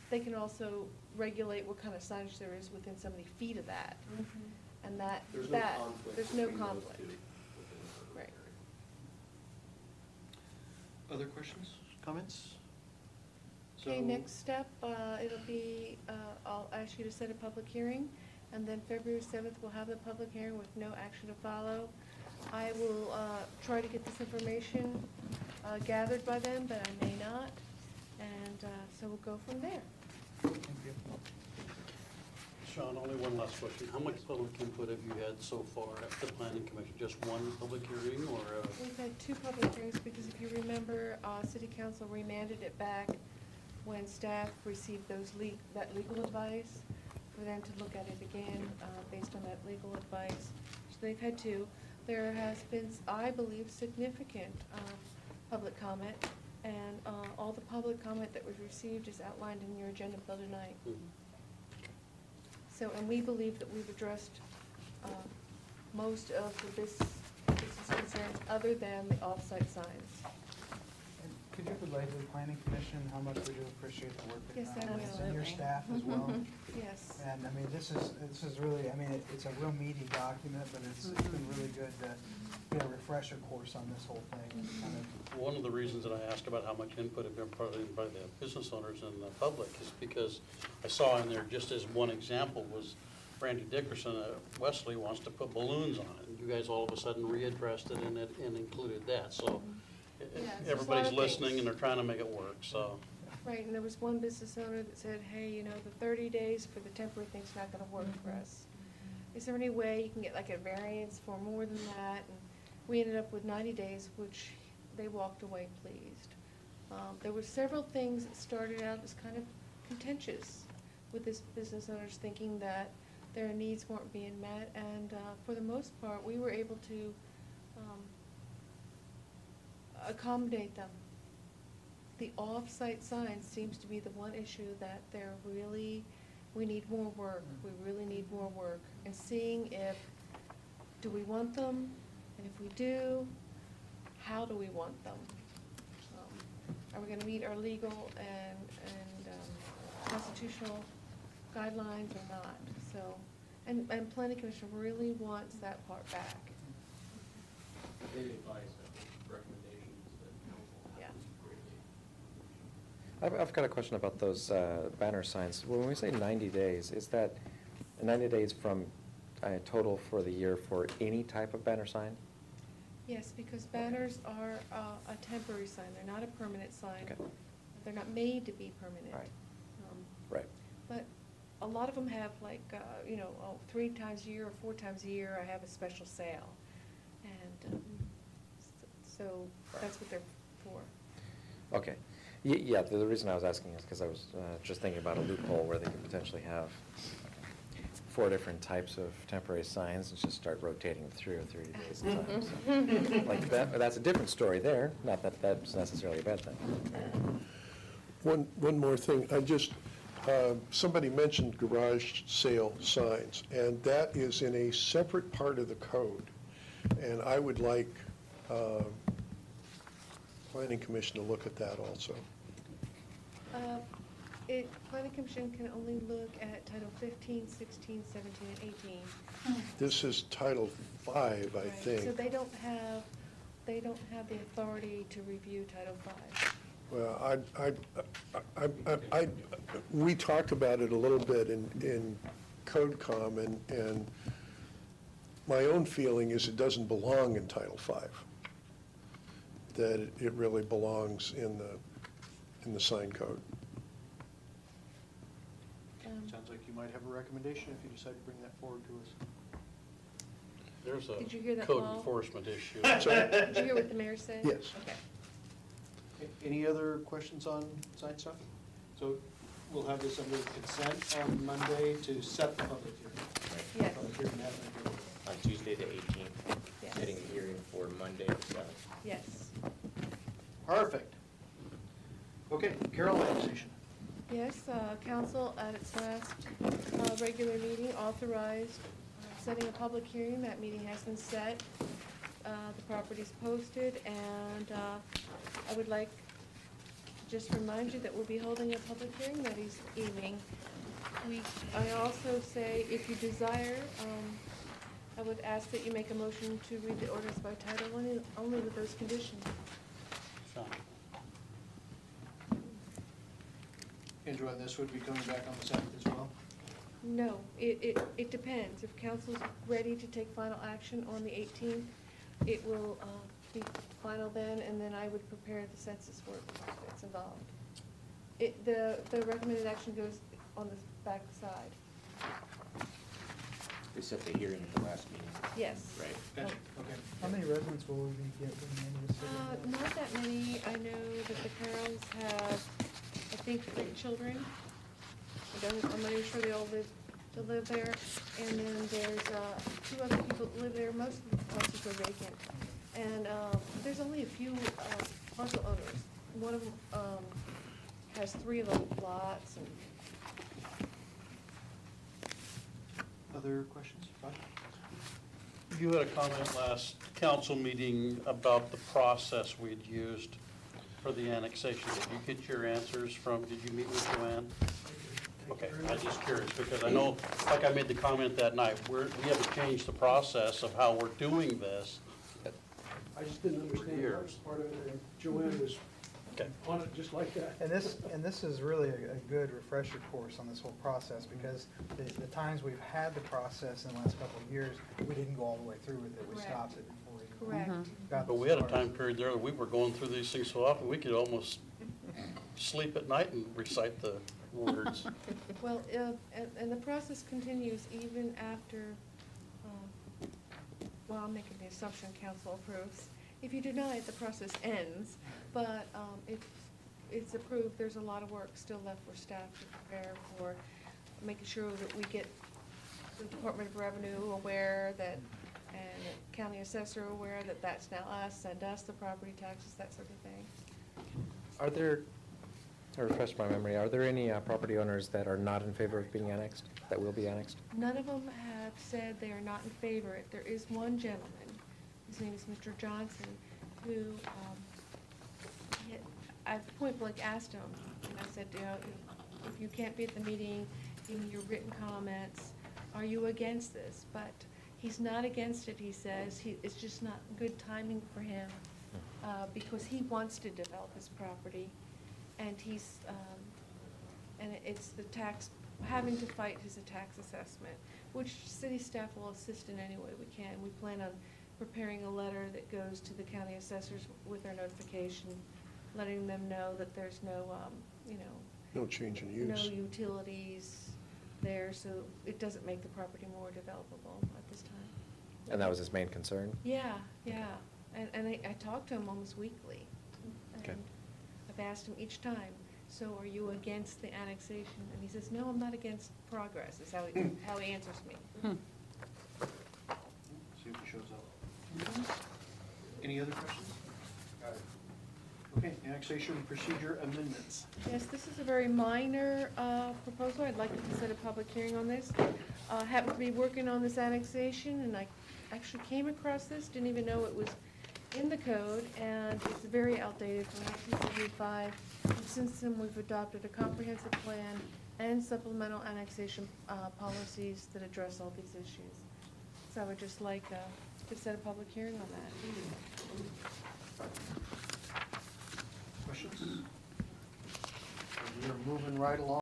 they can also regulate what kind of signage there is within so many feet of that. And that, There's no conflict. there's no between those conflict. two within the Right. area. Other questions, comments? Okay, So- next step, it'll be, I'll ask you to set a public hearing, and then February 7th, we'll have the public hearing with no action to follow. I will try to get this information gathered by then, but I may not, and so we'll go from there. Thank you. Sean, only one last question. How much public input have you had so far at the planning commission? Just one public hearing or? We've had 2 public hearings, because if you remember, city council remanded it back when staff received that legal advice, for them to look at it again, based on that legal advice. So they've had 2. There has been, I believe, significant public comment, and all the public comment that was received is outlined in your agenda bill tonight. So, and we believe that we've addressed most of the business concerns other than the off-site signs. And could you relay to the planning commission how much we do appreciate the work Yes, they've I done? will. And your staff as well. Yes. And I mean, this is really, I mean, it's a real meaty document, but it's been really good to get a refresher course on this whole thing. And kind of, One of the reasons that I asked about how much input had been put in by the business owners and the public is because I saw in there, just as one example, was Randy Dickerson at Wesley wants to put balloons on it. And you guys all of a sudden readdressed it and included that. So Yeah, there's a lot everybody's of listening things. and they're trying to make it work, so. Right, and there was one business owner that said, hey, you know, the 30 days for the temporary thing's not gonna work for us. Is there any way you can get like a variance for more than that? And we ended up with 90 days, which they walked away pleased. There were several things that started out as kind of contentious with this business owners thinking that their needs weren't being met, and for the most part, we were able to accommodate them. The off-site sign seems to be the one issue that they're really, we need more work, we really need more work. And seeing if, do we want them? And if we do, how do we want them? Are we gonna meet our legal and constitutional guidelines or not? So, and planning commission really wants that part back. They advise recommendations that council Yeah. greatly. I've got a question about those banner signs. When we say 90 days, is that 90 days from total for the year for any type of banner sign? Yes, because banners are a temporary sign, they're not a permanent sign. Okay. They're not made to be permanent. Right. Um, Right. But a lot of them have like, 3 times a year or 4 times a year, I have a special sale. And so that's what they're for. Okay. Yeah, the reason I was asking is because I was just thinking about a loophole where they could potentially have 4 different types of temporary signs and just start rotating through 30 days at a time. So, like that's a different story there, not that that's necessarily a bad thing. One more thing, somebody mentioned garage sale signs, and that is in a separate part of the code. And I would like Planning Commission to look at that also. Planning Commission can only look at Title 15, 16, 17, and 18. This is Title 5, I Right. think. So they don't have the authority to review Title 5. Well, we talked about it a little bit in CodeCom, and my own feeling is it doesn't belong in Title 5. That it really belongs in the sign code. Sounds like you might have a recommendation if you decide to bring that forward to us. There's Did you hear a that, code Paul? enforcement issue. Did you hear what the mayor said? Yes. Okay. Any other questions on sign stuff? So we'll have this under consent on Monday to set the public hearing. Yes. Public hearing happening. On Tuesday the 18th, Yes. setting the hearing for Monday the 7th. Yes. Perfect. Okay, Carol, annexation. Yes, council at its last regular meeting authorized setting a public hearing. That meeting has been set. The property's posted, and I would like just remind you that we'll be holding a public hearing that evening. I also say, if you desire, I would ask that you make a motion to read the orders by title only with those conditions. Sean? Andrew, and this would be coming back on the 7th as well? No, it depends. If council's ready to take final action on the 18th, it will be final then, and then I would prepare the census work that's involved. The recommended action goes on the back side. We set the hearing at the last meeting. Yes. Right. Gotcha, okay. How many residents will we be getting in this city? Not that many. I know that the Carrolls have, I think, 3 children. I'm not even sure they all live there. And then there's 2 other people that live there. Most of the houses are vacant. And there's only a few parcel owners. One of them has 3 little lots. And Other questions? Rod? You had a comment last council meeting about the process we'd used for the annexation. Did you get your answers from, did you meet with Joanne? Okay, I'm just curious, because I know, like I made the comment that night, we haven't changed the process of how we're doing this. I just didn't understand the first part of it, and Joanne was Okay. on it just like that. And this is really a good refresher course on this whole process, because the times we've had the process in the last couple of years, we didn't go all the way through with it. We Correct. stopped it before we correct. got But this we had a started. time period there that we were going through these things so often, we could almost sleep at night and recite the words. Well, and the process continues even after, well, I'm making the assumption council approves. If you deny it, the process ends, but if it's approved, there's a lot of work still left for staff to prepare for, making sure that we get the Department of Revenue aware that, and the county assessor aware that that's now us, send us the property taxes, that sort of thing. Are there, to refresh my memory, are there any property owners that are not in favor of being annexed, that will be annexed? None of them have said they are not in favor. There is one gentleman, his name is Mr. Johnson, who, I point blank asked him, and I said, you know, if you can't be at the meeting, give me your written comments. Are you against this? But he's not against it, he says. It's just not good timing for him, because he wants to develop his property, and and it's the tax, having to fight his tax assessment, which city staff will assist in any way we can. We plan on preparing a letter that goes to the county assessors with our notification, letting them know that there's no, No change in no use. utilities there, so it doesn't make the property more developable at this time. And that was his main concern? Yeah, yeah, and I talk to him almost weekly. Okay. And I've asked him each time, so are you against the annexation? And he says, no, I'm not against progress, is how he answers me. See if he shows up. Any other questions? Okay, annexation procedure amendments. Yes, this is a very minor proposal. I'd like to set a public hearing on this. Happened to be working on this annexation, and I actually came across this, didn't even know it was in the code, and it's very outdated from 1975. And since then, we've adopted a comprehensive plan and supplemental annexation policies that address all these issues. So I would just like to set a public hearing on that. Questions? We're moving right along.